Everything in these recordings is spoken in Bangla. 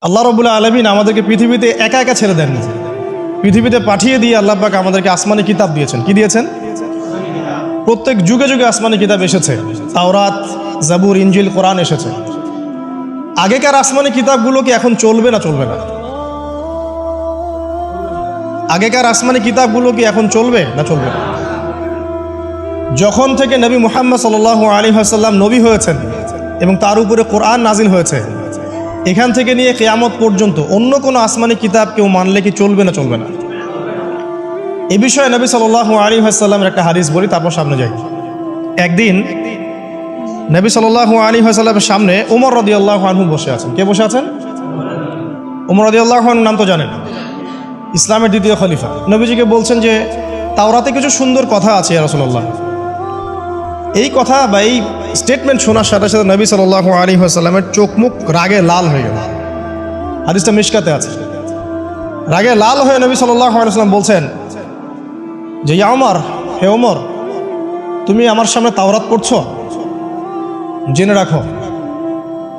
আল্লাহ রাব্বুল আলামিন আমাদেরকে পৃথিবীতে একা একা ছেড়ে দেননি। পৃথিবীতে পাঠিয়ে দিয়ে আল্লাহ পাক আমাদেরকে আসমানি কিতাব দিয়েছেন। কি দিয়েছেন? প্রত্যেক যুগে যুগে আসমানি কিতাব এসেছে। তাওরাত, জাবুর, ইনজিল, কোরআন এসেছে। আগেকার আসমানি কিতাবগুলো কি এখন চলবে না চলবে না? আগেকার আসমানি কিতাবগুলো কি এখন চলবে না চলবে না? যখন থেকে নবী মুহাম্মদ সাল্লাল্লাহু আলাইহি ওয়াসাল্লাম নবী হয়েছেন এবং তার উপরে কোরআন নাজিল হয়েছে, এখান থেকে নিয়ে কিয়ামত পর্যন্ত অন্য কোনো আসমানি কিতাব কেউ মানলে কি চলবে না চলবে না? এই বিষয়ে নবী সাল্লাল্লাহু আলাইহি ওয়াসাল্লামের একটা হাদিস বলি, তারপর সামনে যাই। একদিন নবী সাল্লাল্লাহু আলাইহি ওয়াসাল্লামের সামনে ওমর রাদিয়াল্লাহু আনহু বসে আছেন। কে বসে আছেন? ওমর রাদিয়াল্লাহু আনহু নাম তো জানেন, ইসলামের দ্বিতীয় খলিফা। নবীজিকে বলছেন যে তাওরাতে কিছু সুন্দর কথা আছে ইয়া রাসূলুল্লাহ। এই কথা বা এই স্টেটমেন্ট শোনার সাথে সাথে নবী সাল্লাল্লাহু আলাইহি ওয়াসাল্লামের চোখ মুখ রাগে লাল হয়ে গেল। হাদিসটা মিশকাতে আছে। রাগে লাল হয়ে নবী সাল্লাল্লাহু আলাইহি ওয়াসাল্লাম বলছেন যে ইয়া ওমর, হে ওমর, তুমি আমার সামনে তাওরাত পড়ছো? জেনে রাখো,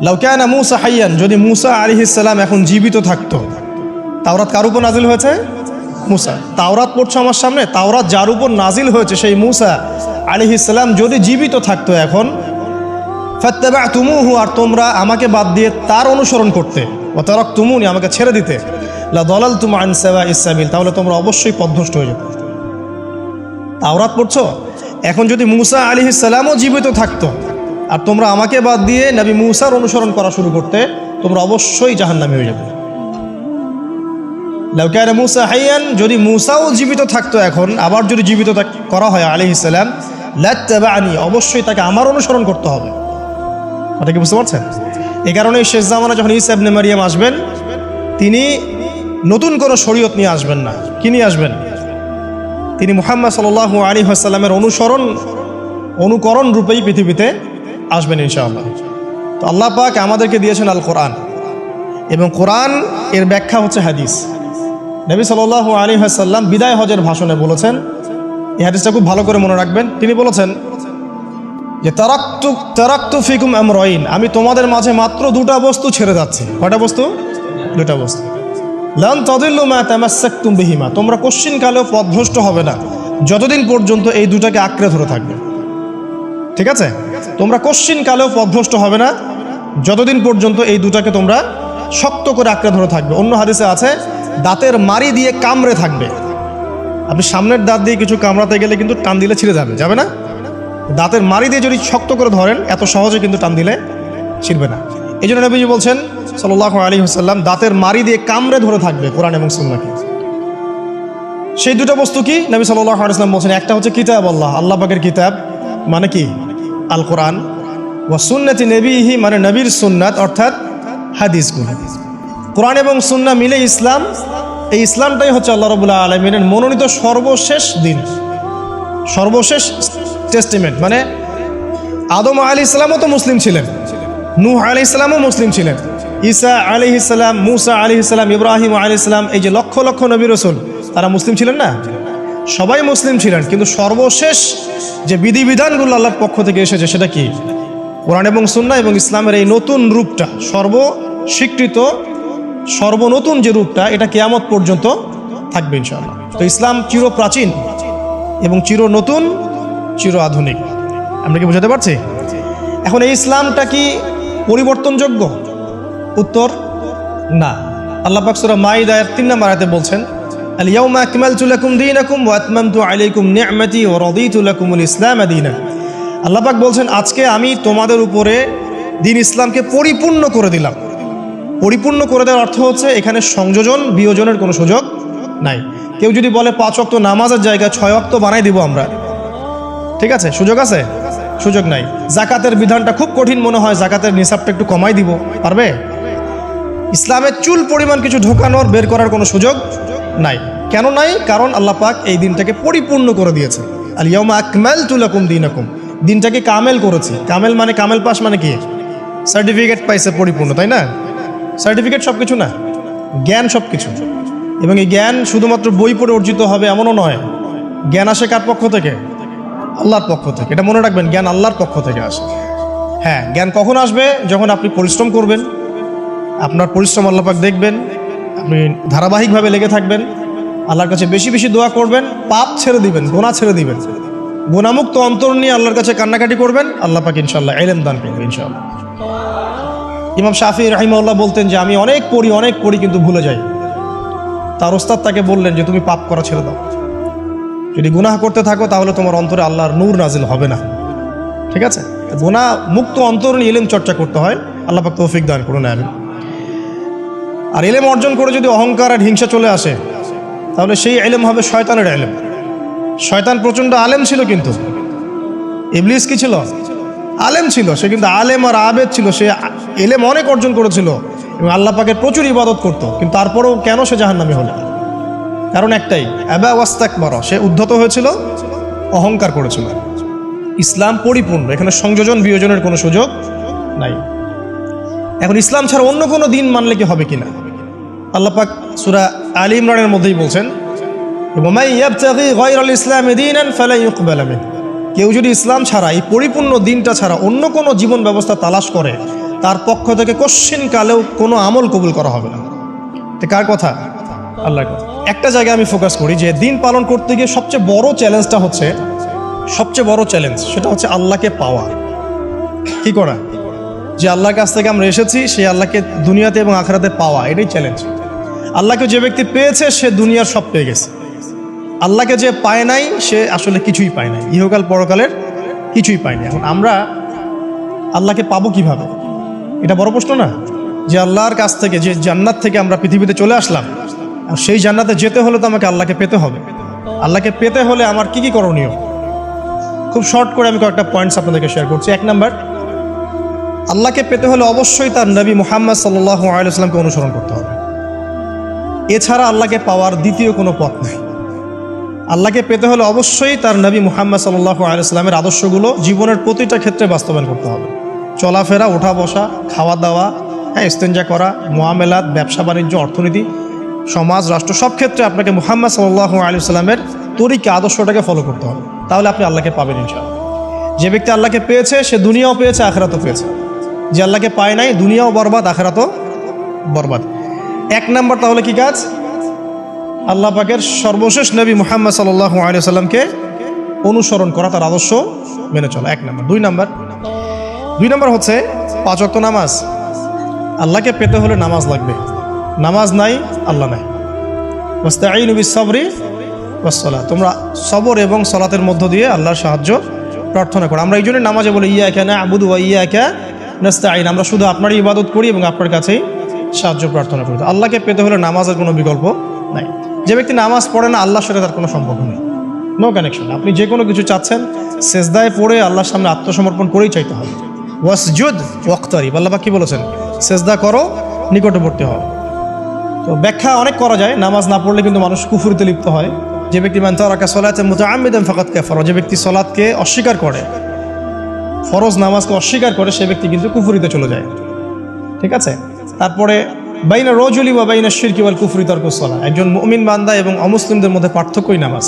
লাউ কানা মূসা হাইয়ান, যদি মূসা আলাইহিস সালাম এখন জীবিত থাকতো। তাওরাত কার উপর নাজিল হয়েছে? মূসা। তাওরাত পড়ছো আমার সামনে? তাওরাত যার উপর নাজিল হয়েছে সেই মূসা আলাইহিস সালাম যদি জীবিত থাকতো এখন, ফাত্তাবা'তুমুহু, আর তোমরা আমাকে বাদ দিয়ে তার অনুসরণ করতে, ওয়া তারাকতুমুনি, আমাকে ছেড়ে দিতে, লা দালালতুম আন সাওয়াইস সাবিল, তাহলে তোমরা অবশ্যই পথভ্রষ্ট হয়ে যেতে। তাওরাত পড়ছো, এখন যদি মূসা আলাইহিস সালামও জীবিত থাকতো আর তোমরা আমাকে বাদ দিয়ে নবী মূসার অনুসরণ করা শুরু করতে, তোমরা অবশ্যই জাহান্নামী হয়ে যাবে। লাউ কানা মূসা হাইয়ান, যদি মূসাও জীবিত থাকতো এখন, আবার যদি জীবিত করা হয় আলাইহিস সালাম, লাত্তাবা'নি, অবশ্যই তাকে আমার অনুসরণ করতে হবে। এটা কি বুঝতে পারছেন? এই কারণে শেষ জামানা যখন ঈসা ইবনে মারইয়াম আসবেন, তিনি নতুন কোনো শরীয়ত নিয়ে আসবেন না। কি নিয়ে আসবেন? তিনি মুহাম্মদ সাল্লাল্লাহু আলাইহি ওয়াসাল্লামের অনুকরণ রূপেই পৃথিবীতে আসবেন ইনশাআল্লাহ। তো আল্লাহ পাক আমাদেরকে দিয়েছেন আল কোরআন, এবং কোরআন এর ব্যাখ্যা হচ্ছে হাদিস। নবী সাল্লাল্লাহু আলাইহি ওয়াসাল্লাম বিদায় হজের ভাষণে বলেছেন, এই হাদিসটা খুব ভালো করে মনে রাখবেন। তিনি বলেছেন যে তারাকতু ফিকুম আমরাইন, আমি তোমাদের মাঝে মাত্র দুটা বস্তু ছেড়ে যাচ্ছি। কয়টা বস্তু? দুটা বস্তু। লান তাদিল্লু মা তামাসসাকতুম বিহিমা, তোমরা কোশ্চিনকালেও পথভ্রষ্ট হবে না যতদিন পর্যন্ত এই দুটাকে আঁকড়ে ধরে থাকবে। ঠিক আছে? তোমরা কোশ্চিনকালেও পথভ্রষ্ট হবে না যতদিন পর্যন্ত এই দুটাকে তোমরা শক্ত করে আঁকড়ে ধরে থাকবে। অন্য হাদিসে আছে দাঁতের মাড়ি দিয়ে কামড়ে থাকবে। আপনি সামনের দাঁত দিয়ে কিছু কামড়াতে গেলে কিন্তু টান দিলে ছিঁড়ে যাবে না? দাঁতের মাড়ি দিয়ে যদি শক্ত করে ধরেন, এত সহজে কিন্তু টান দিলে ছিঁড়বে না। এই জন্য নবীজি বলছেন সাল্লাল্লাহু আলাইহি ওয়াসাল্লাম, দাঁতের মাড়ি দিয়ে কামড়ে ধরে থাকবে কোরআন এবং সুন্নাহকে। সেই দুটো বস্তু কি? নবী সাল্লাল্লাহু আলাইহি ওয়াসাল্লাম বলছেন, একটা হচ্ছে কিতাব আল্লাহ, আল্লাহ পাকের কিতাব, মানে কি? আল কোরআন। ওয়া সুন্নতি নবীহি, মানে নবীর সুন্নাত, অর্থাৎ হাদিসগুলো। কোরআন এবং সুন্নাহ মিলে ইসলাম। এই ইসলামটাই হচ্ছে আল্লাহ রাব্বুল আলামিনের মনোনীত সর্বশেষ দিন, সর্বশেষ টেস্টিমেন্ট। মানে আদম আলাইহিস সালামও তো মুসলিম ছিলেন, নূহ আলাইহিস সালামও মুসলিম ছিলেন, ঈসা আলাইহিস সালাম, মূসা আলাইহিস সালাম, ইব্রাহিম আলাইহিস সালাম, এই যে লক্ষ লক্ষ নবী রাসূল, তারা মুসলিম ছিলেন না? সবাই মুসলিম ছিলেন, কিন্তু সর্বশেষ যে বিধিবিধানগুলো আল্লাহর পক্ষ থেকে এসেছে সেটা কি? কোরআন এবং সুন্নাহ এবং ইসলামের এই নতুন রূপটা, সর্বস্বীকৃত সর্বনতুন যে রূপটা, এটা কিয়ামত পর্যন্ত থাকবে ইনশাআল্লাহ। তো ইসলাম চির প্রাচীন এবং চির নতুন, চির আধুনিক। আমরা কি বোঝাতে পারছি? এখন এই ইসলামটা কি পরিবর্তনযোগ্য? উত্তর না। আল্লাহ পাক সূরা মাইদার 3 নম্বর আয়াতে বলছেন, আল ইয়াউমা আকমালতু লাকুম দীনাকুম ওয়া আতমামতু আলাইকুম নি'মাতি ওয়া রাদিতু লাকুমুল ইসলাম দীনান। আল্লাহ পাক বলছেন, আজকে আমি তোমাদের উপরে দ্বীন ইসলামকে পরিপূর্ণ করে দিলাম। পরিপূর্ণ করে দেওয়ার অর্থ হচ্ছে এখানে সংযোজন বিয়োজনের কোনো সুযোগ নাই। কেউ যদি বলে 5 ওয়াক্ত নামাজের জায়গায় 6 ওয়াক্ত বানাই দিব আমরা, ঠিক আছে? সুযোগ আছে? সুযোগ নাই। জাকাতের বিধানটা খুব কঠিন মনে হয়, জাকাতের নিসাবটা একটু কমাই দিব, পারবে? ইসলামের চুল পরিমাণ কিছু ঢোকানোর, বের করার কোনো সুযোগ নাই। কেন নাই? কারণ আল্লাহ পাক এই দিনটাকে পরিপূর্ণ করে দিয়েছে। আল ইয়াউমা আকমালতু লাকুম দীনাকুম, দিনটাকে কামেল করেছি। কামেল মানে কামেল পাস মানে কি? সার্টিফিকেট পাইছে পরিপূর্ণ, তাই না? সার্টিফিকেট সব কিছু না, জ্ঞান সব কিছু। এবং এই জ্ঞান শুধুমাত্র বই পড়ে অর্জিত হবে এমনও নয়। জ্ঞান আসে কার পক্ষ থেকে? আল্লাহর পক্ষ থেকে। এটা মনে রাখবেন, জ্ঞান আল্লাহর পক্ষ থেকে আসে। হ্যাঁ, জ্ঞান কখন আসবে? যখন আপনি পরিশ্রম করবেন, আপনার পরিশ্রম আল্লাহ পাক দেখবেন, আপনি ধারাবাহিকভাবে লেগে থাকবেন, আল্লাহর কাছে বেশি বেশি দোয়া করবেন, পাপ ছেড়ে দিবেন, গুনাহ ছেড়ে দিবেন, গুনাহমুক্ত অন্তর নিয়ে আল্লাহর কাছে কান্নাকাটি করবেন, আল্লাহ পাক ইনশাআল্লাহ ইলম দান করবেন ইনশাআল্লাহ। ইমাম শাফি রাহিমাহুল্লাহ বলতেন যে আমি অনেক পড়ি কিন্তু ভুলে যাই। তার ওস্তাদ তাকে বললেন যে তুমি পাপ করা ছেড়ে দাও, যদি গুনাহ করতে থাকো তাহলে তোমার অন্তরে আল্লাহর নূর নাজিল হবে না। ঠিক আছে, গুনাহ মুক্ত অন্তর নিয়ে ইলম চর্চা করতে হয়। আল্লাহ পাক তৌফিক দান করুন, আমিন। আর ইলম অর্জন করে যদি অহংকার আর হিংসা চলে আসে তাহলে সেই ইলম হবে শয়তানের ইলম। শয়তান প্রচণ্ড আলেম ছিল, কিন্তু ইবলিস কি ছিল? আলেম ছিল। সে কিন্তু আলেম আর আবেদ ছিল, সে ইলম অনেক অর্জন করেছিল এবং আল্লাহ পাকের প্রচুর ইবাদত করত, কিন্তু তারপরেও কেন সে জাহান্নামী হলো? কারণ একটাই, আবা ওয়াস্তাকবারা, সে উদ্ধত হয়েছিল, অহংকার করেছিল। ইসলাম পরিপূর্ণ, এখানে সংযোজন বিয়োজনের কোনো সুযোগ নাই। এখন ইসলাম ছাড়া অন্য কোনো দিন মানলে কি হবে কিনা? আল্লাহ পাক সূরা আলী ইমরানের মধ্যেই বলছেন, ওয়ামাই ইয়াবতাগি গায়রাল ইসলামি দীনান ফালা ইউকবালা মিনহু, কেউ যদি ইসলাম ছাড়া, এই পরিপূর্ণ দিনটা ছাড়া অন্য কোনো জীবন ব্যবস্থা তালাশ করে, তার পক্ষ থেকে কশ্চিন কালেও কোনো আমল কবুল করা হবে না। এটা কার কথা? আল্লাহর কথা। একটা জায়গায় আমি ফোকাস করি যে দিন পালন করতে গিয়ে সবচেয়ে বড় চ্যালেঞ্জটা হচ্ছে, সেটা হচ্ছে আল্লাহকে পাওয়া। কি করা? যে আল্লাহর কাছ থেকে আমরা এসেছি, সেই আল্লাহকে দুনিয়াতে এবং আখিরাতে পাওয়া, এটাই চ্যালেঞ্জ। আল্লাহকে যে ব্যক্তি পেয়েছে সে দুনিয়ার সব পেয়ে গেছে। আল্লাহকে যে পায় নাই সে আসলে কিছুই পায় নাই, ইহকাল পরকালের কিছুই পায়নি। এখন আমরা আল্লাহকে পাবো কিভাবে? এটা বড় প্রশ্ন না? যে আল্লাহর কাছ থেকে, যে জান্নাত থেকে আমরা পৃথিবীতে চলে আসলাম, আর সেই জান্নাতে যেতে হলে তো আমাকে আল্লাহকে পেতে হবে। আল্লাহকে পেতে হলে আমার কি কি করণীয়? খুব শর্ট করে আমি কয়েকটা পয়েন্টস আপনাদেরকে শেয়ার করছি। 1 নাম্বার, আল্লাহকে পেতে হলে অবশ্যই তার নবী মুহাম্মদ সাল্লাল্লাহু আলাইহি ওয়াসাল্লামকে অনুসরণ করতে হবে। এছাড়া আল্লাহকে পাওয়ার দ্বিতীয় কোনো পথ নেই। আল্লাহকে পেতে হলে অবশ্যই তার নবী মুহাম্মদ সাল্লাল্লাহু আলাইহি ওয়াসাল্লামের আদর্শগুলো জীবনের প্রতিটা ক্ষেত্রে বাস্তবায়ন করতে হবে। চলাফেরা, ওঠা বসা, খাওয়া দাওয়া, ইস্তেঞ্জা করা, মুআমালাত, ব্যবসা বাণিজ্য, অর্থনীতি, সমাজ, রাষ্ট্র, সব ক্ষেত্রে আপনাকে মুহাম্মদ সাল্লাল্লাহু আলাইহি ওয়াসাল্লামের তরিকা, আদর্শটাকে ফলো করতে হবে। তাহলে আপনি আল্লাহকে পাবেন ইনশাআল্লাহ। যে ব্যক্তি আল্লাহকে পেয়েছে সে দুনিয়াও পেয়েছে, আখিরাতও পেয়েছে। যে আল্লাহকে পায় নাই, দুনিয়াও বরবাদ, আখিরাতও বরবাদ। 1 নাম্বার তাহলে কি কাজ? আল্লাহ পাকের সর্বশেষ নবী মুহাম্মদ সাল্লাল্লাহু আলাইহি ওয়াসাল্লামকে অনুসরণ করা, তার আদর্শ মেনে চলা, 1 নাম্বার। 2 নাম্বার হচ্ছে 5 ওয়াক্ত নামাজ। আল্লাহকে পেতে হলে নামাজ লাগবে। নামাজ নাই, আল্লাহ নাই। ওয়াস্তাঈনু বিস-সাবরি ওয়াস-সালাত, তোমরা সবর এবং সালাতের মধ্য দিয়ে আল্লাহর সাহায্য প্রার্থনা করো। আমরা এই জন্য নামাজে বলি ইয়াকা না'বুদু ওয়া ইয়াকা নাস্তাঈন, আমরা শুধু আপনারই ইবাদত করি এবং আপনার কাছেই সাহায্য প্রার্থনা করি। আল্লাহকে পেতে হলে নামাজের কোনো বিকল্প নাই। যে ব্যক্তি নামাজ পড়ে না, আল্লাহর সাথে তার কোনো সম্পর্ক নেই, নো কানেকশন। আপনি যে কোনো কিছু চাচ্ছেন, সেজদায় পড়ে আল্লাহর সামনে আত্মসমর্পণ করেই চাইতে হবে। ওয়াসজুদ ওয়াক্তারিব, আল্লাহ পাক কি বলেছেন? সেজদা করো, নিকটবর্তী হও। তো ব্যাখ্যা অনেক করা যায়। নামাজ না পড়লে কিন্তু মানুষ কুফরিতে লিপ্ত হয়। যে ব্যক্তি মান তারাকা সালাতান মুতাআম্মিদান ফাকাদ কাফারা, যে ব্যক্তি সালাতকে অস্বীকার করে, ফরজ নামাজকে অস্বীকার করে, সে ব্যক্তি কিন্তু কুফরিতে চলে যায়। ঠিক আছে। তারপরে বাইনা রাজুলি ওয়া বাইনা শিরকি ওয়াল কুফরি তারকুস সালাহ, একজন মুমিন বান্দা এবং অমুসলিমদের মধ্যে পার্থক্যই নামাজ।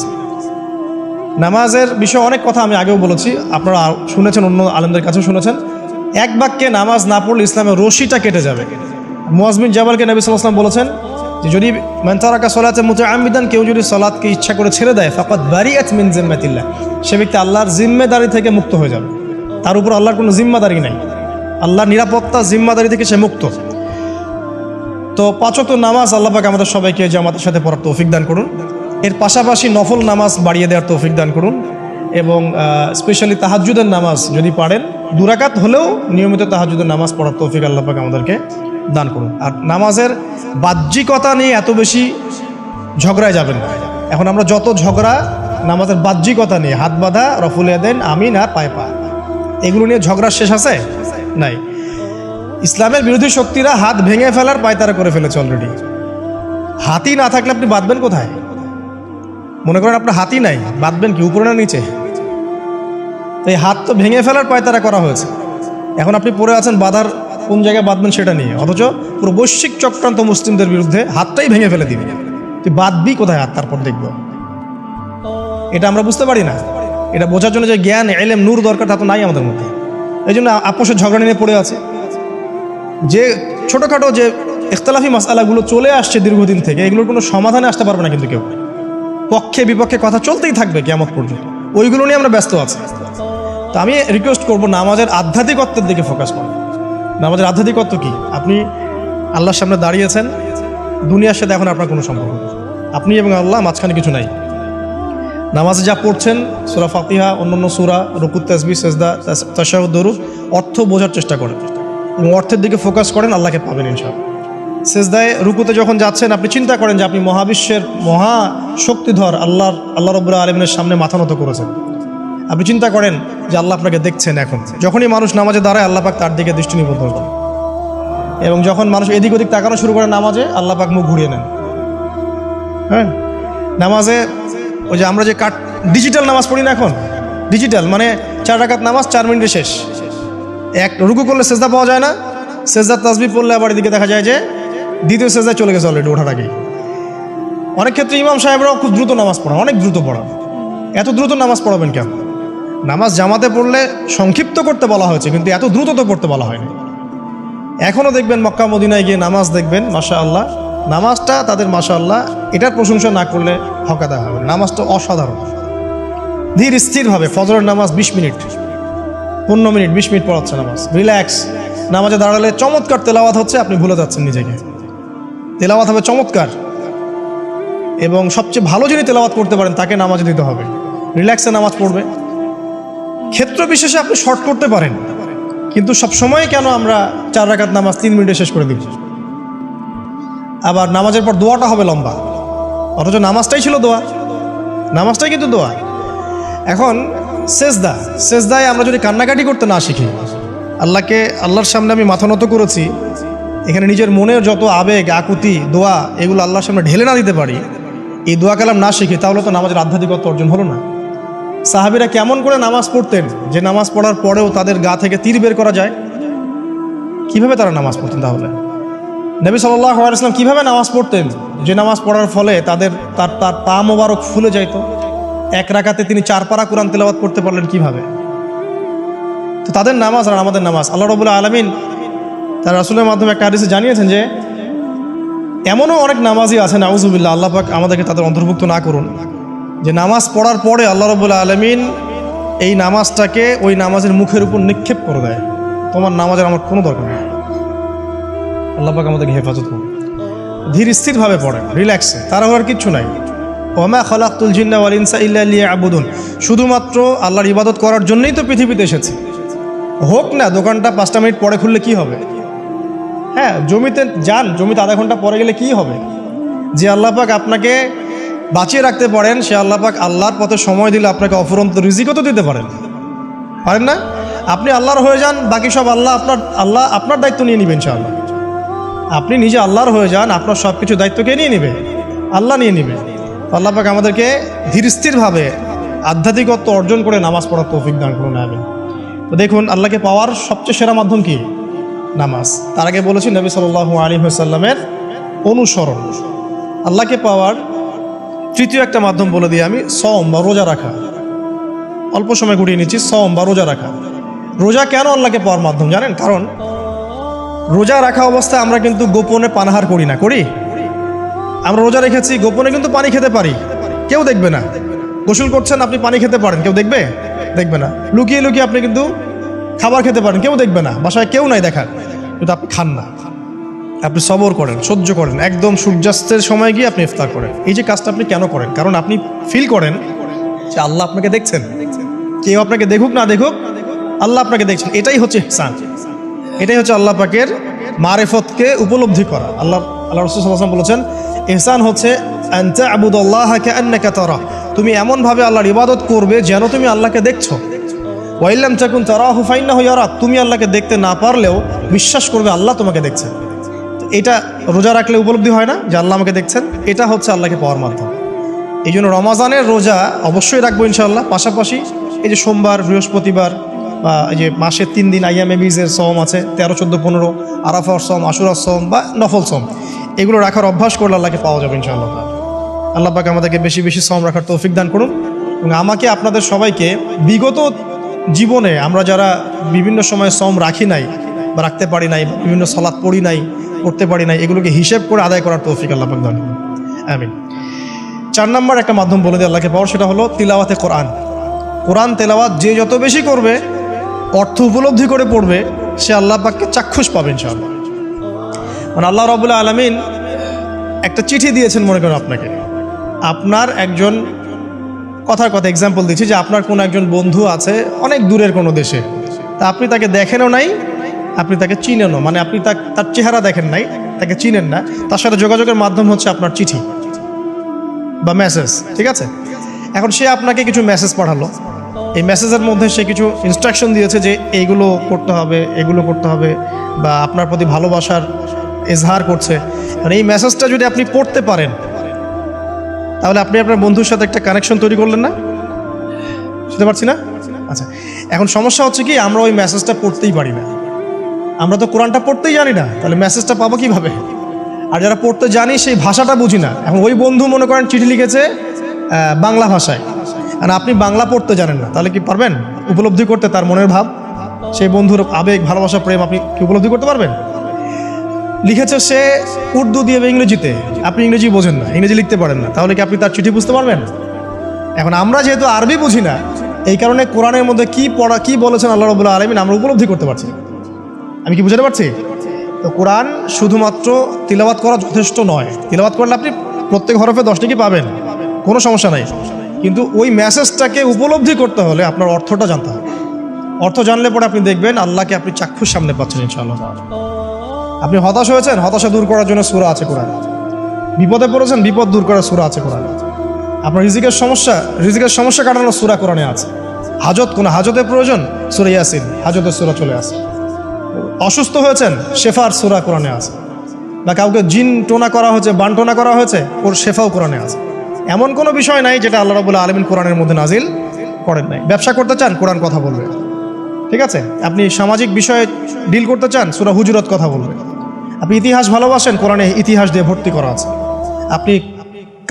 নামাজের বিষয়ে অনেক কথা আমি আগেও বলেছি, আপনারা শুনেছেন, অন্য আলেমদের কাছেও শুনেছেন। এক বাক্যে নামাজ না পড়লে ইসলামের রশিটা কেটে যাবে। মুআয বিন জাবালকে নবী সাল্লাল্লাহু আলাইহি ওয়াসাল্লাম বলেছেন যে যদি মান তারাকা সালাতান মুতাআম্মিদান, কেউ যদি সালাতকে ইচ্ছা করে ছেড়ে দেয়, ফাকাদ বারিআত মিন জিম্মাতিল্লাহ, সে ব্যক্তি আল্লাহর জিম্মেদারি থেকে মুক্ত হয়ে যাবে। তার উপর আল্লাহর কোনো জিম্মাদারি নাই, আল্লাহর নিরাপত্তা, জিম্মাদারি থেকে সে মুক্ত। তো 5 ওয়াক্ত নামাজ আল্লাহ পাক আমাদের সবাইকে জামাতের সাথে পড়ার তৌফিক দান করুন। এর পাশাপাশি নফল নামাজ বাড়িয়ে দেওয়ার তৌফিক দান করুন, এবং স্পেশালি তাহাজ্জুদের নামাজ যদি পারেন 2 রাকাত হলেও নিয়মিত তাহাজ্জুদের নামাজ পড়ার তৌফিক আল্লাহ পাক আমাদেরকে দান করুন। আর নামাজের বাহ্যিকতা নিয়ে এত বেশি ঝগড়ায় যাবেন না। এখন আমরা যত ঝগড়া নামাজের বাহ্যিকতা নিয়ে, হাত বাঁধা, রফুল ইয়াদাইন, আমিন আর পায়ে পা, এগুলো নিয়ে ঝগড়া শেষ আছে? নাই। ইসলামের বিরোধী শক্তিরা হাত ভেঙে ফেলার পায়তারা করে ফেলেছে অলরেডি। হাতই না থাকলে আপনি বাঁধবেন কোথায়? মনে করেন আপনার হাতই নাই, বাঁধবেন কি উপরে না নিচে? এই হাত তো ভেঙে ফেলার পায়তারা করা হয়েছে। এখন আপনি পড়ে আছেন বাঁধার কোন জায়গায় বাঁধবেন সেটা নিয়ে, অথচ পুরো বৈশ্বিক চক্রান্ত মুসলিমদের বিরুদ্ধে হাতটাই ভেঙে ফেলে দিবে। তুই বাঁধবি কোথায় হাত? তারপর দেখব। এটা আমরা বুঝতে পারি না। এটা বোঝার জন্য যে জ্ঞান, ইলম, নূর দরকার, তা তো নাই আমাদের মধ্যে। এই জন্য আপোষের ঝগড়া নিয়ে পড়ে আছে। যে ছোটোখাটো যে ইখতিলাফি মাসআলাগুলো চলে আসছে দীর্ঘদিন থেকে, এগুলোর কোনো সমাধানে আসতে পারবে না কিন্তু কেউ। পক্ষে বিপক্ষে কথা চলতেই থাকবে কিয়ামত পর্যন্ত, ওইগুলো নিয়ে আমরা ব্যস্ত আছি। তো আমি রিকোয়েস্ট করবো নামাজের আধ্যাত্মিকত্বের দিকে ফোকাস করুন। নামাজের আধ্যাত্মিকত্ব কি? আপনি আল্লাহর সামনে দাঁড়িয়েছেন, দুনিয়ার সাথে এখন আপনার কোনো সম্পর্ক নেই, আপনি এবং আল্লাহ, মাঝখানে কিছু নাই। নামাজে যা পড়ছেন, সূরা ফাতিহা, অন্যান্য সূরা, রুকুত, তাসবিহ, সিজদা, তাশাহুদ, দরুদ, অর্থ বোঝার চেষ্টা করেন এবং অর্থের দিকে ফোকাস করেন, আল্লাহকে পাবেন ইনশাআল্লাহ। সিজদায় রুকুতে যখন যাচ্ছেন, আপনি চিন্তা করেন যে আপনি মহাবিশ্বের মহা শক্তিধর আল্লাহ রাব্বুল আলামিনের সামনে মাথা নত করেছেন। আপনি চিন্তা করেন যে আল্লাহ আপনাকে দেখছেন। এখন যখনই মানুষ নামাজে দাঁড়ায়, আল্লাহ পাক তার দিকে দৃষ্টি নিবদ্ধ করেন, এবং যখন মানুষ এদিক ওদিক তাকানো শুরু করে নামাজে, আল্লাহ পাক মুখ ঘুরিয়ে নেন। হ্যাঁ, নামাজে ওই যে আমরা যে ডিজিটাল নামাজ পড়ি না, এখন ডিজিটাল মানে 4 রাকাত নামাজ 4 মিনিটে শেষ। এক রুকু করলে সেজদা পাওয়া যায় না, সেজদার তাসবিহ পড়লে আবার এদিকে দেখা যায় যে দ্বিতীয় সেজদায় চলে গেছে অলরেডি ওঠার আগে। অনেক ক্ষেত্রে ইমাম সাহেবরাও খুব দ্রুত নামাজ পড়ান, অনেক দ্রুত পড়ান। এত দ্রুত নামাজ পড়াবেন কেন? নামাজ জামাতে পড়লে সংক্ষিপ্ত করতে বলা হয়েছে, কিন্তু এত দ্রুত তো পড়তে বলা হয়নি। এখনও দেখবেন মক্কা মদিনায় গিয়ে নামাজ দেখবেন, মাশাআল্লাহ, নামাজটা তাদের মাশাআল্লাহ এটার প্রশংসা না করলে হকাদা হবে। নামাজটা অসাধারণ, ধীর স্থিরভাবে। ফজরের নামাজ 20 মিনিট, 15 মিনিট, 20 মিনিট পড়াচ্ছে নামাজ, রিল্যাক্স। নামাজে দাঁড়ালে চমৎকার তেলাওয়াত হচ্ছে, আপনি ভুলে যাচ্ছেন নিজেকে। তেলাওয়াত হবে চমৎকার, এবং সবচেয়ে ভালো যিনি তেলাওয়াত করতে পারেন তাকে নামাজে দিতে হবে। রিল্যাক্সে নামাজ পড়বে। ক্ষেত্র বিশেষে আপনি শর্ট করতে পারেন, কিন্তু সবসময় কেন আমরা 4 রাকাত নামাজ 3 মিনিটে শেষ করে দিব? আবার নামাজের পর দোয়াটা হবে লম্বা, অথচ নামাজটাই ছিল দোয়া, নামাজটাই কিন্তু দোয়া। এখন সেজদায় আমরা যদি কান্নাকাটি করতে না শিখি, আল্লাহর সামনে আমি মাথা নত করেছি, এখানে নিজের মনের যত আবেগ, আকুতি, দোয়া, এগুলো আল্লাহর সামনে ঢেলে না দিতে পারি, এই দোয়া কালাম না শিখি, তাহলে তো নামাজের আধ্যাত্মিকত্ব অর্জন হলো না। সাহাবীরা কেমন করে নামাজ পড়তেন যে নামাজ পড়ার পরেও তাদের গা থেকে তীর বের করা যায়? কিভাবে তারা নামাজ পড়তেন? তাহলে নবী সাল্লাল্লাহু আলাইহি ওয়াসাল্লাম কিভাবে নামাজ পড়তেন যে নামাজ পড়ার ফলে তার পা মোবারক ফুলে যাইত? 1 রাকাতে তিনি 4 পারা কোরআন তেলাওয়াত করতে পারলেন কিভাবে? তো তাদের নামাজ আর আমাদের নামাজ, আল্লাহ রাব্বুল আলামিন তার রাসূলের মাধ্যমে একটা হাদিসে জানিয়েছেন যে এমনও অনেক নামাজি আছে, নাউযুবিল্লাহ, আল্লাহ পাক আমাদেরকে তাদের অন্তর্ভুক্ত না করুন, যে নামাজ পড়ার পরে আল্লাহ রাব্বুল আলামিন এই নামাজটাকে ওই নামাজের মুখের উপর নিক্ষেপ করে দেয়, তোমার নামাজের আমার কোনো দরকার নেই। আল্লাহ পাক আমাদেরকে হেফাজত করুন। ধীর স্থিরভাবে পড়েন, রিল্যাক্সে, তাড়াহুড়ার কিচ্ছু নাই। ওমা খালাকতুল জিন্না ওয়াল ইনসা ইল্লা লিয়াবুদুন, শুধুমাত্র আল্লাহর ইবাদত করার জন্যই তো পৃথিবীতে এসেছে। হোক না দোকানটা 5টা মিনিট পরে খুললে কি হবে? হ্যাঁ, জমিতে যান, জমিতে আধা ঘন্টা পরে গেলে কি হবে? যে আল্লাহ পাক আপনাকে বাঁচিয়ে রাখতে পারেন, সে আল্লাহ পাক আল্লাহর পথে সময় দিলে আপনাকে অফুরন্ত রিজিকও তো দিতে পারেন না? আপনি আল্লাহর হয়ে যান, বাকি সব আল্লাহ আপনার দায়িত্ব নিয়ে নেবেন ইনশাআল্লাহ। আপনি নিজে আল্লাহর হয়ে যান, আপনার সব কিছু দায়িত্বকে নিয়ে নেবে, আল্লাহ নিয়ে নেবে। আল্লাহ পাক আমাদেরকে ধীর স্থিরভাবে আধ্যাত্মিকত্ব অর্জন করে নামাজ পড়ার তৌফিক দান করুন, আমিন। তো দেখুন, আল্লাহকে পাওয়ার সবচেয়ে সেরা মাধ্যম কি? নামাজ। তার আগে বলেছি নবী সাল্লাল্লাহু আলাইহি ওয়াসাল্লামের অনুসরণ। আল্লাহকে পাওয়ার তৃতীয় একটা মাধ্যম বলে দিই আমি, সওম বা রোজা রাখা। অল্প সময় গুটিয়ে নিচ্ছি, সওম বা রোজা রাখা। রোজা কেন আল্লাহকে পাওয়ার মাধ্যম জানেন? কারণ রোজা রাখা অবস্থায় আমরা কিন্তু গোপনে পানাহার করি না, করি? আমরা রোজা রেখেছি, গোপনে কিন্তু পানি খেতে পারি, কেউ দেখবে না। গোসল করছেন, আপনি পানি খেতে পারেন, কেউ দেখবে না। লুকিয়ে লুকিয়ে আপনি কিন্তু খাবার খেতে পারেন, কেউ দেখবে না, বাসায় কেউ নাই দেখার, কিন্তু আপনি খান না। আপনি সবর করেন, সহ্য করেন, একদম সূর্যাস্তের সময় গিয়ে আপনি ইফতার করেন। এই যে কাজটা আপনি কেন করেন? কারণ আপনি ফিল করেন যে আল্লাহ আপনাকে দেখছেন। কেউ আপনাকে দেখুক না দেখুক, আল্লাহ আপনাকে দেখছেন। এটাই হচ্ছে ইহসান, এটাই হচ্ছে আল্লাহ পাকের মারিফতকে উপলব্ধি করা। আল্লাহ রাসূল সাল্লাল্লাহু আলাইহি ওয়াসাল্লাম বলেছেন, ইহসান হচ্ছে আন তা'বুদাল্লাহা কাআন্নাকা তারা, তুমি এমনভাবে আল্লাহর ইবাদত করবে যেন তুমি আল্লাহকে দেখছো। ওয়া ইল্লাম তাকুন তারাহু ফাইন্নাহু ইয়ারাক, তুমি আল্লাহকে দেখতে না পারলেও বিশ্বাস করবে আল্লাহ তোমাকে দেখছেন। এটা রোজা রাখলে উপলব্ধি হয় না যে আল্লাহ আমাকে দেখছেন? এটা হচ্ছে আল্লাহকে পাওয়ার মাধ্যম। এই জন্য রমাজানের রোজা অবশ্যই রাখবো ইনশাআল্লাহ। পাশাপাশি এই যে সোমবার, বৃহস্পতিবার, বা এই যে মাসের 3 দিন আইয়ামে বীজের সওম আছে, 13, 14, 15, আরাফার সওম, আশুরার সওম বা নফল সওম, এগুলো রাখার অভ্যাস করলে আল্লাহকে পাওয়া যাবে ইনশাআল্লাহ। আল্লাহ পাক আমাদেরকে বেশি বেশি সওম রাখার তৌফিক দান করুন। এবং আমাকে, আপনাদের সবাইকে বিগত জীবনে আমরা যারা বিভিন্ন সময় সওম রাখি নাই, বা রাখতে পারি নাই, বিভিন্ন সালাত পড়ি নাই, পড়তে পারি নাই, এগুলোকে হিসেব করে আদায় করার তৌফিক আল্লাহ পাক দান করুন। আমিন। 4 নম্বর একটা মাধ্যম বলে দিই আল্লাহকে পাওয়ার, সেটা হলো তিলাওয়াতে কোরআন। কোরআন তেলাওয়াত যে যত বেশি করবে, অর্থ উপলব্ধি করে পড়বে, সে আল্লাহ পাককে চাক্ষুষ পাবে ইনশাআল্লাহ। মানে আল্লাহ রাব্বুল আলামিন একটা চিঠি দিয়েছেন, মনে করেন আপনাকে, আপনার একজন কথার কথা এক্সাম্পল দিচ্ছি, যে আপনার কোনো একজন বন্ধু আছে অনেক দূরের কোনো দেশে, তা আপনি তাকে দেখেনও নাই, আপনি তাকে চিনেনও, মানে আপনি তার চেহারা দেখেন নাই, তাকে চিনেন না, তার সাথে যোগাযোগের মাধ্যম হচ্ছে আপনার চিঠি বা মেসেজ, ঠিক আছে? এখন সে আপনাকে কিছু মেসেজ পাঠালো, এই মেসেজের মধ্যে সে কিছু ইনস্ট্রাকশন দিয়েছে যে এইগুলো করতে হবে, এগুলো করতে হবে, বা আপনার প্রতি ভালোবাসার এজহার করছে। মানে এই মেসেজটা যদি আপনি পড়তে পারেন, তাহলে আপনি আপনার বন্ধুর সাথে একটা কানেকশন তৈরি করলেন না? বুঝতে পারছি না? আচ্ছা, এখন সমস্যা হচ্ছে কি, আমরা ওই মেসেজটা পড়তেই পারি না। আমরা তো কোরআনটা পড়তেই জানি না, তাহলে মেসেজটা পাবো কীভাবে? আর যারা পড়তে জানি সেই ভাষাটা বুঝি না। এখন ওই বন্ধু মনে করেন চিঠি লিখেছে বাংলা ভাষায়, আর আপনি বাংলা পড়তে জানেন না, তাহলে কি পারবেন উপলব্ধি করতে তার মনের ভাব, সেই বন্ধুর আবেগ, ভালোবাসা, প্রেম আপনি কি উপলব্ধি করতে পারবেন? লিখেছে সে উর্দু দিয়ে বা ইংরেজিতে, আপনি ইংরেজি বোঝেন না, ইংরেজি লিখতে পারেন না, তাহলে কি আপনি তার চিঠি বুঝতে পারবেন? এখন আমরা যেহেতু আরবি বুঝি না, এই কারণে কোরআনের মধ্যে কি বলেছেন আল্লাহ রাব্বুল আলামিন আমরা উপলব্ধি করতে পারছি। আমি কি বুঝতে পারছি? তো কোরআন শুধুমাত্র তিলাওয়াত করা যথেষ্ট নয়। তিলাওয়াত করলে আপনি প্রত্যেক হরফে 10 টাকা পাবেন, কোনো সমস্যা নাই, কিন্তু ওই মেসেজটাকে উপলব্ধি করতে হলে আপনার অর্থটা জানতে হবে। অর্থ জানলে পরে আপনি দেখবেন আল্লাহকে আপনি চাক্ষুষ সামনে পাচ্ছেন ইনশাআল্লাহ। আপনি হতাশ হয়েছেন, হতাশা দূর করার জন্য সূরা আছে কোরআনে। বিপদে পড়েছেন, বিপদ দূর করার সূরা আছে কোরআনে। আপনার রিজিকের সমস্যা কাটানোর সূরা কোরআনে আছে। কোনো হাজতের প্রয়োজন, সূরা ইয়াসিন, হাজতের সূরা চলে আসে। অসুস্থ হয়েছেন, শেফার সূরা কোরআনে আছে। বা কাউকে জিন টোনা করা হয়েছে, বানটোনা করা হয়েছে, ওর শেফাও কোরআনে আছে। এমন কোনো বিষয় নাই যেটা আল্লাহ রাব্বুল আলামিন কোরআনের মধ্যে নাজিল করেন নাই। ব্যবসা করতে চান, কোরআন কথা বলবে, ঠিক আছে? আপনি সামাজিক বিষয়ে ডিল করতে চান, সূরা হুজুরাত কথা বলবে। আপনি ইতিহাস ভালোবাসেন, কোরআনে ইতিহাস দিয়ে ভর্তি করা আছে। আপনি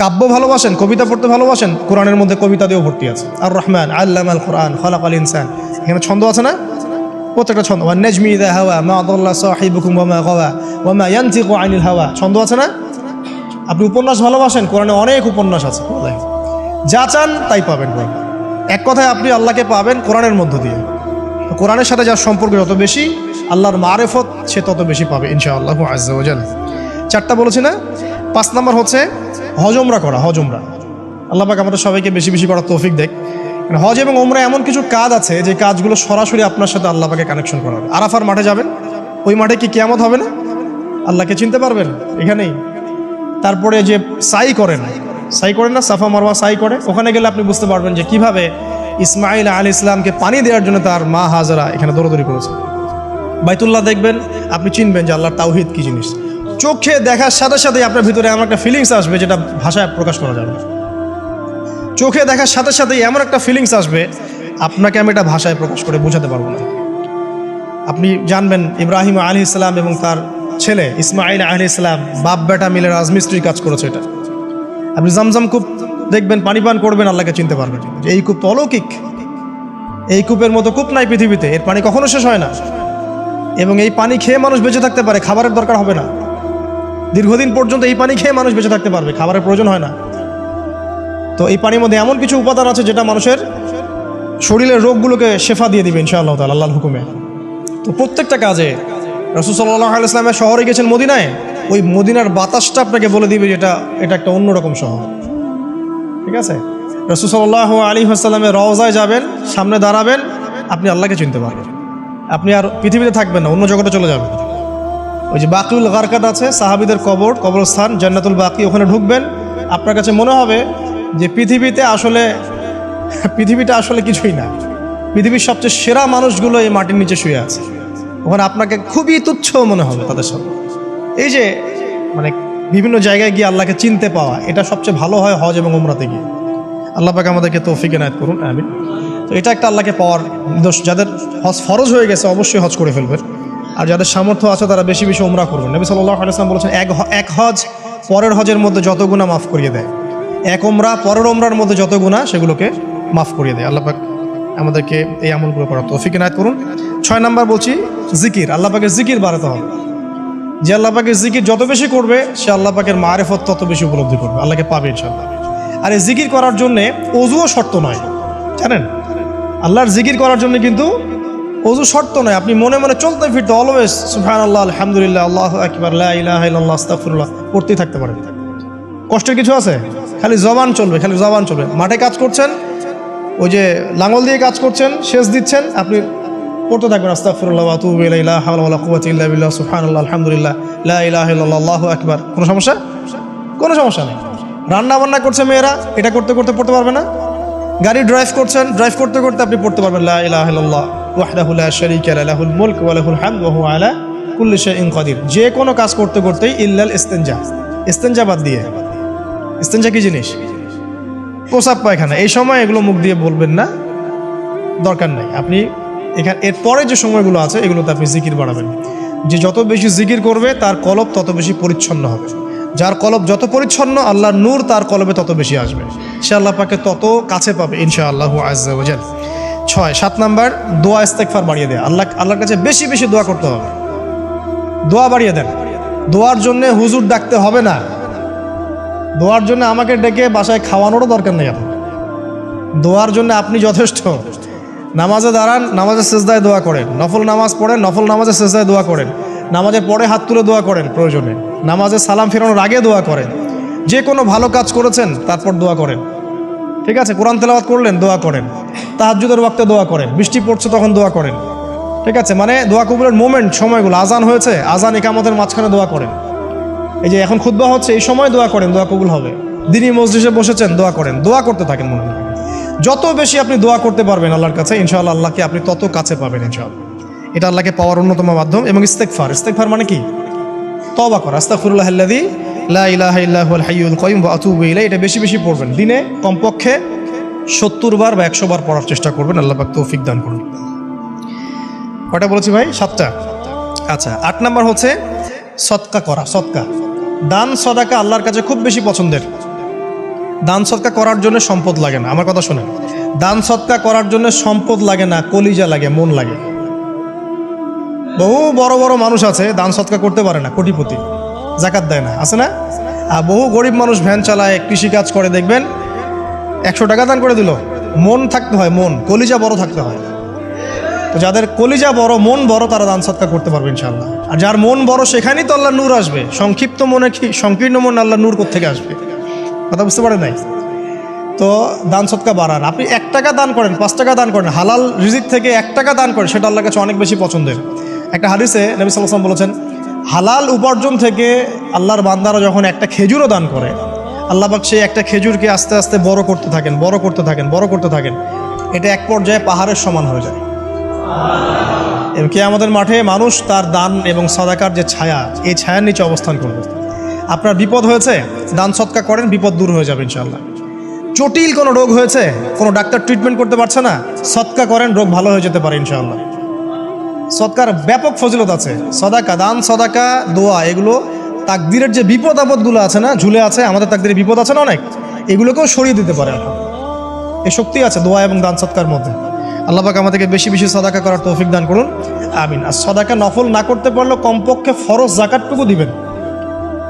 কাব্য ভালোবাসেন, কবিতা পড়তে ভালোবাসেন, কোরআনের মধ্যে কবিতা দিয়েও ভর্তি আছে। আর রহমান আল্লামাল কোরআন খালাকাল ইনসান, এখানে ছন্দ আছে না? প্রত্যেকটা ছন্দ, ওয়ান নাজমি ইযা হাওয়া মা দাল্লা সাহিবুকুম ওয়া মা গাওয়া ওয়া মা ইয়ানতিকু আনিল হাওয়া, ছন্দ আছে না? আপনি উপন্যাস ভালোবাসেন, কোরআনে অনেক উপন্যাস আছে। যা চান তাই পাবেন কোরআন। এক কথায় আপনি আল্লাহকে পাবেন কোরআনের মধ্য দিয়ে। কোরআনের সাথে যার সম্পর্ক যত বেশি, আল্লাহর মারেফত সে তত বেশি পাবে ইনশাআল্লাহু আজ্জা ওয়া জাল। 4টা বলেছি না? 5 নম্বর হচ্ছে হজ ওমরা করা। হজ ওমরা আল্লাহ পাক আমাদের সবাইকে বেশি বেশি করার তৌফিক দেয়। হজ এবং ওমরা এমন কিছু কাজ আছে যে কাজগুলো সরাসরি আপনার সাথে আল্লাহ পাকে কানেকশন করা হবে। আরাফার মাঠে যাবেন, ওই মাঠে কি কিয়ামত হবে না? আল্লাহকে চিনতে পারবেন এখানেই। তারপরে যে সাই করেন না, সাফা মারওয়া সাই করে, ওখানে গেলে আপনি বুঝতে পারবেন যে কিভাবে ইসমাইল আলাইহিস সালামকে পানি দেওয়ার জন্য তার মা হাজরা এখানে দৌড়াদৌড়ি করেছে। বাইতুল্লাহ দেখবেন, আপনি চিনবেন যে আল্লাহর তাওহীদ কি জিনিস। চোখে দেখার সাথে সাথে আপনার ভিতরে এমন একটা ফিলিংস আসবে যেটা ভাষায় প্রকাশ করা যাবে না। চোখে দেখার সাথে সাথে এমন একটা ফিলিংস আসবে, আপনাকে আমি এটা ভাষায় প্রকাশ করে বোঝাতে পারবো না। আপনি জানবেন ইব্রাহিম আলাইহিস সালাম এবং তার ছেলে ইসমাইল আলাইহিস সালাম বাপ বেটা মিলে রাজমিস্ত্রির কাজ করেছে। এটা আপনি জামজাম কূপ দেখবেন, পানি পান করবেন, আল্লাহকে চিনতে পারবেন যে এই কূপ তো অলৌকিক, এই কূপের মতো কূপ নাই পৃথিবীতে, এর পানি কখনো শেষ হয় না, এবং এই পানি খেয়ে মানুষ বেঁচে থাকতে পারে, খাবারের দরকার হবে না। দীর্ঘদিন পর্যন্ত এই পানি খেয়ে মানুষ বেঁচে থাকতে পারবে, খাবারের প্রয়োজন হয় না। তো এই পানির মধ্যে এমন কিছু উপাদান আছে যেটা মানুষের শরীরের রোগগুলোকে শেফা দিয়ে দিবে ইনশাআল্লাহ তাআলা আল্লাহর হুকুমে। তো প্রত্যেকটা কাজে রাসূল সাল্লাল্লাহু আলাইহি ওয়াসাল্লাম শহরে গেছেন মদিনায়, ওই মদিনার বাতাসটা আপনাকে বলে দিবে যে এটা একটা অন্যরকম শহর, ঠিক আছে? রাসূল সাল্লাল্লাহু আলাইহি ওয়াসাল্লামের রওজায় যাবেন, সামনে দাঁড়াবেন, আপনি আল্লাহকে চিনতে পারবেন। আপনি আর পৃথিবীতে থাকবেন না, অন্য জগতে চলে যাবেন। ওই যে বাকিউল গারকাত আছে, সাহাবীদের কবরস্থান জান্নাতুল বাকি, ওখানে ঢুকবেন, আপনার কাছে মনে হবে যে পৃথিবীটা আসলে কিছুই না। পৃথিবীর সবচেয়ে সেরা মানুষগুলো এই মাটির নিচে শুয়ে আছে, ওখানে আপনাকে খুবই তুচ্ছ মনে হবে তাদের সাথে। এই যে মানে বিভিন্ন জায়গায় গিয়ে আল্লাহকে চিনতে পাওয়া, এটা সবচেয়ে ভালো হয় হজ এবং উমরাতে গিয়ে। আল্লাহ পাক আমাদেরকে তৌফিক এনায়েত করুন, আমিন। তো এটা একটা আল্লাহকে পাওয়ার নিদর্শ। যাদের হজ ফরজ হয়ে গেছে অবশ্যই হজ করে ফেলবেন, আর যাদের সামর্থ্য আছে তারা বেশি বেশি উমরা করবেন। নবী সাল্লাল্লাহু আলাইহি ওয়াসাল্লাম বলেছেন, এক হজ পরের হজের মধ্যে যত গুনাহ মাফ করিয়ে দেয়, এক উমরা পরের উমরার মধ্যে যত গুনাহ সেগুলোকে মাফ করিয়ে দেয়। আল্লাহ পাক আমাদেরকে এই আমলগুলো করার তৌফিক এনায়েত করুন। 6 নাম্বার বলছি জিকির, আল্লাহ পাকের জিকির বাড়াতে হবে। যে আল্লাহ পাকের জিকির যত বেশি করবে সে আল্লাহ পাকের মারিফত তত বেশি উপলব্ধি করবে, আল্লাহকে পাবে ইনশাআল্লাহ। আর এই জিকির করার জন্যে অজুও শর্ত নয়, জানেন? আল্লাহর জিকির করার জন্য কিন্তু অজু শর্ত নয়, আপনি মনে মনে চলতে ফিরতে অলওয়েজ সুবহানাল্লাহ, আলহামদুলিল্লাহ, আল্লাহু আকবার, লা ইলাহা ইল্লাল্লাহ, আস্তাগফিরুল্লাহ পড়তেই থাকতে পারেন। কষ্টের কিছু আছে? খালি জবান চলবে, খালি জবান চলবে। মাঠে কাজ করছেন, ওই যে লাঙল দিয়ে কাজ করছেন, সেচ দিচ্ছেন, আপনি পড়তে থাকবেন আস্তাগফিরুল্লাহ ওয়া আতুবু ইলাইহি, লা হাওলা ওয়ালা কুওয়াতা ইল্লা বিল্লাহ, সুবহানাল্লাহ, আলহামদুলিল্লাহ, লা ইলাহা ইল্লাল্লাহ, আল্লাহু আকবার। কোনো সমস্যা? কোনো সমস্যা নেই। রান্না বান্না করছে মেয়েরা, এটা করতে করতে পড়তে পারবে না? গাড়ি ড্রাইভ করছেন, ড্রাইভ করতে করতে আপনি পড়তে পারবেন লা ইলাহা ইল্লাল্লাহ ওয়াহদাহু লা শারীকা লাহু, লাহুল মুলকু ওয়া লাহুল হামদু ওয়া হুয়া আলা কুল্লি শাইইন কাদির। যে কোনো কাজ করতে করতেই ইল্লাল ইস্তিনজা, ইস্তিনজা বাদ দিয়ে। ইস্তিনজা কি জিনিস? প্রসাব পায়খানা। এই সময় এগুলো মুখ দিয়ে বলবেন না, দরকার নাই। আপনি এখানে এরপরে যে সময়গুলো আছে এগুলোতে আপনি জিকির বাড়াবেন। যে যত বেশি জিকির করবে তার কলব তত বেশি পরিচ্ছন্ন হবে। যার কলব যত পরিচ্ছন্ন, আল্লাহর নূর তার কলবে তত বেশি আসবে, সে আল্লাহ পাকে তত কাছে পাবে ইনশাআল্লাহু আযজা ওয়া জাল। 7 নাম্বার দোয়া ইস্তেগফার বাড়িয়ে দেয়। আল্লাহর কাছে বেশি বেশি দোয়া করতে হবে। দোয়া বাড়িয়ে দেন। দোয়ার জন্য হুজুর ডাকতে হবে না, দোয়ার জন্য আমাকে ডেকে বাসায় খাওয়ানোরও দরকার নেই। আপনার দোয়ার জন্য আপনি যথেষ্ট। নামাজে দাঁড়ান, নামাজের সেজদায় দোয়া করেন, নফল নামাজ পড়েন, নফল নামাজের সেজদায় দোয়া করেন, নামাজের পরে হাত তুলে দোয়া করেন প্রয়োজনে, নামাজে সালাম ফেরানোর আগে দোয়া করেন, যে কোনো ভালো কাজ করেছেন তারপর দোয়া করেন, ঠিক আছে? কোরআন তেলাওয়াত করলেন, দোয়া করেন, তাহাজ্জুদের ওয়াক্তে দোয়া করেন, বৃষ্টি পড়ছে তখন দোয়া করেন, ঠিক আছে? মানে দোয়া কবুলের মোমেন্ট, সময়গুলো, আজান হয়েছে, আজান ইকামতের মাঝখানে দোয়া করেন, এই যে এখন খুতবা হচ্ছে এই সময় দোয়া করেন, দোয়া কবুল হবে। দিনই মসজিদে বসেছেন, দোয়া করেন, দোয়া করতে থাকেন মনে মনে। যত বেশি আপনি দোয়া করতে পারবেন আল্লাহর কাছে, ইনশাআল্লাহ আল্লাহকে আপনি তত কাছে পাবেন ইনশাআল্লাহ। এটা আল্লাহকে পাওয়ার অন্যতম মাধ্যম। এবং ইস্তেগফার, ইস্তেগফার মানে কি? তওবা করা। আস্তাগফিরুল্লাহাল্লাযী লা ইলাহা ইল্লা হুয়াল হাইয়ুল কাইয়ুম ওয়া আতুবু ইলাইহি। এটা বেশি বেশি পড়বেন, দিনে কমপক্ষে 70 বার বা 100 বার পড়ার চেষ্টা করবেন। আল্লাহ পাক তৌফিক দান করুন। কয়টা বলেছি ভাই? 7টা। আচ্ছা, 8 নাম্বার হচ্ছে সদকা করা। সদকা, দান সদাকা আল্লাহর কাছে খুব বেশি পছন্দের। দান সদকা করার জন্য সম্পদ লাগে না, আমার কথা শোনেন। দান সদকা করার জন্য সম্পদ লাগে না, কলিজা লাগে, মন লাগে। বহু বড় বড় মানুষ আছে দান সদকা করতে পারে না, কোটিপতি, জাকাত দেয় না, আছে না? আর বহু গরিব মানুষ ভ্যান চালায়, কৃষিকাজ করে, দেখবেন 100 টাকা দান করে দিল। মন থাকতে হয়, মন, কলিজা বড় থাকতে হয়। তো যাদের কলিজা বড়, মন বড়, তারা দান সদকা করতে পারবে ইনশাআল্লাহ। আর যার মন বড় সেখানেই তো আল্লাহ নূর আসবে। সংক্ষিপ্ত মনে কি, সংকীর্ণ মন আল্লাহ নূর কোত্থেকে আসবে? কথা বুঝতে পারেন নাই? তো দান সদকা বাড়ান। আপনি 1 টাকা দান করেন, 5 টাকা দান করেন, হালাল রিজিক থেকে 1 টাকা দান করেন, সেটা আল্লাহর কাছে অনেক বেশি পছন্দের। একটা হাদিসে নবী সাল্লাল্লাহু আলাইহি ওয়াসাল্লাম বলেছেন, হালাল উপার্জন থেকে আল্লাহর বান্দারা যখন একটা খেজুরও দান করে, আল্লাহ পাক সেই একটা খেজুরকে আস্তে আস্তে বড় করতে থাকেন, বড় করতে থাকেন, বড় করতে থাকেন। এটা এক পর্যায়ে পাহাড়ের সমান হয়ে যায়। এবং কিয়ামতের মাঠে মানুষ তার দান এবং সাদাকার যে ছায়া, এই ছায়ার নিচে অবস্থান করবে। আপনার বিপদ হয়েছে, দান সদকা করেন, বিপদ দূর হয়ে যাবে ইনশাআল্লাহ। জটিল কোনো রোগ হয়েছে, কোনো ডাক্তার ট্রিটমেন্ট করতে পারছে না, সদকা করেন, রোগ ভালো হয়ে যেতে পারে ইনশাআল্লাহ। সদকার ব্যাপক ফজিলত আছে। সদাকা, দান সদাকা, দোয়া, এগুলো তাকদিরের যে বিপদ আপদগুলো আছে না, ঝুলে আছে, আমাদের তাকদিরে বিপদ আছে না অনেক, এগুলোকেও সরিয়ে দিতে পারে। এই শক্তি আছে দোয়া এবং দান সদকার মধ্যে। আল্লাহ পাক আমাদেরকে বেশি বেশি সদাকা করার তৌফিক দান করুন, আমিন। আর সদাকা নফল না করতে পারলেও কমপক্ষে ফরজ জাকাতটুকু দিবেন,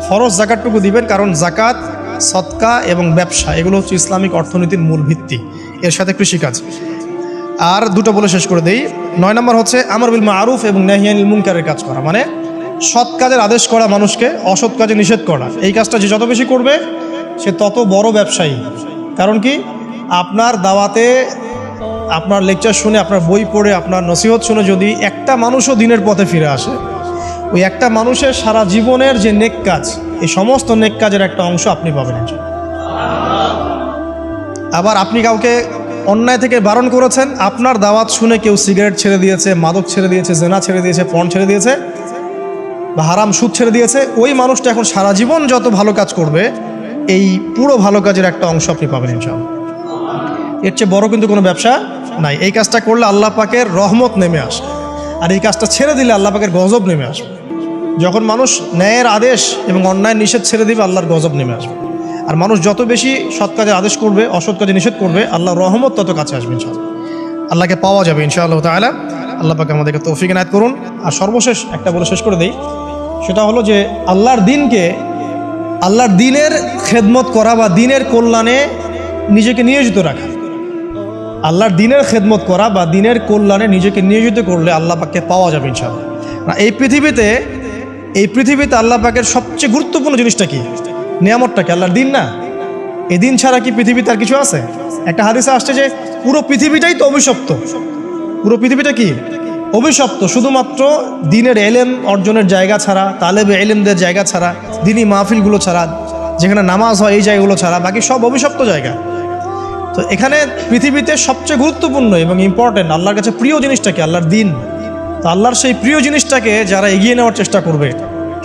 ফরজ জাকাতটুকু দিবেন। কারণ জাকাত, সদকা এবং ব্যবসা এগুলো হচ্ছে ইসলামিক অর্থনীতির মূল ভিত্তি, এর সাথে কৃষিকাজ। আর দুটো বলে শেষ করে দেই। 9 নম্বর হচ্ছে আমর বিল মারুফ এবং নাহি আনিল মুনকারের কাজ করা, মানে সৎ কাজের আদেশ করা, মানুষকে অসৎ কাজে নিষেধ করা। এই কাজটা যে যত বেশি করবে সে তত বড় ব্যবসায়ী। কারণ কি, আপনার দাওয়াতে, আপনার লেকচার শুনে, আপনার বই পড়ে, আপনার নসিহত শুনে যদি একটা মানুষও দিনের পথে ফিরে আসে, ওই একটা মানুষের সারা জীবনের যে নেক কাজ, এই সমস্ত নেক কাজের একটা অংশ আপনি পাবেন। আবার আপনি কাউকে অন্যায় থেকে বারণ করেছেন, আপনার দাওয়াত শুনে কেউ সিগারেট ছেড়ে দিয়েছে, মাদক ছেড়ে দিয়েছে, জেনা ছেড়ে দিয়েছে, পর্ন ছেড়ে দিয়েছে, বা হারাম সুদ ছেড়ে দিয়েছে, ওই মানুষটা এখন সারা জীবন যত ভালো কাজ করবে, এই পুরো ভালো কাজের একটা অংশ আপনি পাবেন ইনশাআল্লাহ। এর চেয়ে বড় কিন্তু কোনো ব্যবসা নাই। এই কাজটা করলে আল্লাহ পাকের রহমত নেমে আসে, আর এই কাজটা ছেড়ে দিলে আল্লাহ পাকের গজব নেমে আসবে। যখন মানুষ ন্যায়ের আদেশ এবং অন্যায় নিষেধ ছেড়ে দিবে, আল্লাহর গজব নেমে আসবে। আর মানুষ যত বেশি সৎ কাজে আদেশ করবে, অসৎ কাজে নিষেধ করবে, আল্লাহর রহমত তত কাছে আসবে ইনশাআল্লাহ। আল্লাহকে পাওয়া যাবে ইনশাআল্লাহ তাআলা। আল্লাহ পাক আমাদেরকে তৌফিক এনায়েত করুন। আর সর্বশেষ একটা বলে শেষ করে দেই, সেটা হলো যে আল্লাহর দিনের খেদমত করা বা দিনের কল্যাণে নিজেকে নিয়োজিত রাখা। আল্লাহর দিনের খেদমত করা বা দিনের কল্যাণে নিজেকে নিয়োজিত করলে আল্লাহ পাককে পাওয়া যাবে ইনশাআল্লাহ। এই পৃথিবীতে আল্লাহ পাকের সবচেয়ে গুরুত্বপূর্ণ জিনিসটা কি? নিয়ামতটা কি? আল্লাহর দিন না? এই দিন ছাড়া কি পৃথিবীতে আর কিছু আছে? একটা হাদিসে আসছে যে পুরো পৃথিবীটাই তো অভিশপ্ত। পুরো পৃথিবীটা কি? অভিশপ্ত। শুধুমাত্র দিনের এলেম অর্জনের জায়গা ছাড়া, তালেবে এলেমদের জায়গা ছাড়া, দিনী মাহফিলগুলো ছাড়া, যেখানে নামাজ হয় এই জায়গাগুলো ছাড়া বাকি সব অভিশপ্ত জায়গা। তো এখানে পৃথিবীতে সবচেয়ে গুরুত্বপূর্ণ এবং ইম্পর্টেন্ট আল্লাহর কাছে প্রিয় জিনিসটা কি? আল্লাহর দিন। তো আল্লাহর সেই প্রিয় জিনিসটাকে যারা এগিয়ে নেওয়ার চেষ্টা করবে,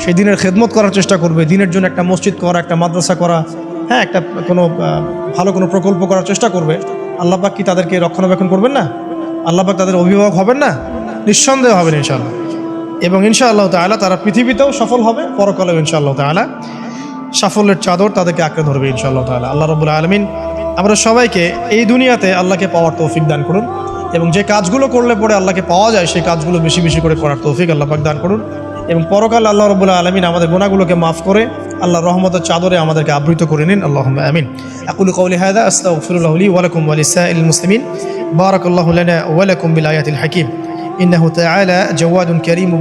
সেই দিনের খেদমত করার চেষ্টা করবে, দিনের জন্য একটা মসজিদ করা, একটা মাদ্রাসা করা, হ্যাঁ, একটা ভালো কোনো প্রকল্প করার চেষ্টা করবে, আল্লাহ পাক কি তাদেরকে রক্ষণাবেক্ষণ করবেন না? আল্লাহ পাক তাদের অভিভাবক হবেন না? নিঃসন্দেহ হবেন ইনশাআল্লাহ। এবং ইনশাআল্লাহ তাআলা তারা পৃথিবীতেও সফল হবে, পরকালেও ইনশাআল্লাহ তাআলা সাফল্যের চাদর তাদেরকে আঁকড়ে ধরবে ইনশাআল্লাহ তাআলা। আল্লাহ রাব্বুল আলামিন আমরা সবাইকে এই দুনিয়াতে আল্লাহকে পাওয়ার তৌফিক দান করুন, এবং যে কাজগুলো করলে পরে আল্লাহকে পাওয়া যায় সেই কাজগুলো বেশি বেশি করে করার তৌফিক আল্লাহ পাক দান করুন। এবং পরকালে আল্লাহ রাব্বুল আলামিন আমাদের গুনাহগুলোকে মাফ করে আল্লাহর রহমতের চাদরে আমাদেরকে আবৃত করে নিন। আল্লাহুম্মা আমিন। আকুলু কওলি হাযা আস্তাগফিরুল্লাহ লি ওয়া লাকুম ওয়া লিসাইরিল মুসলিমিন। বারাকাল্লাহু লানা ওয়া লাকুম বিল আয়াতিল হাকীম। ইন্নাহু তাআলা জাওয়াদুন কারীম।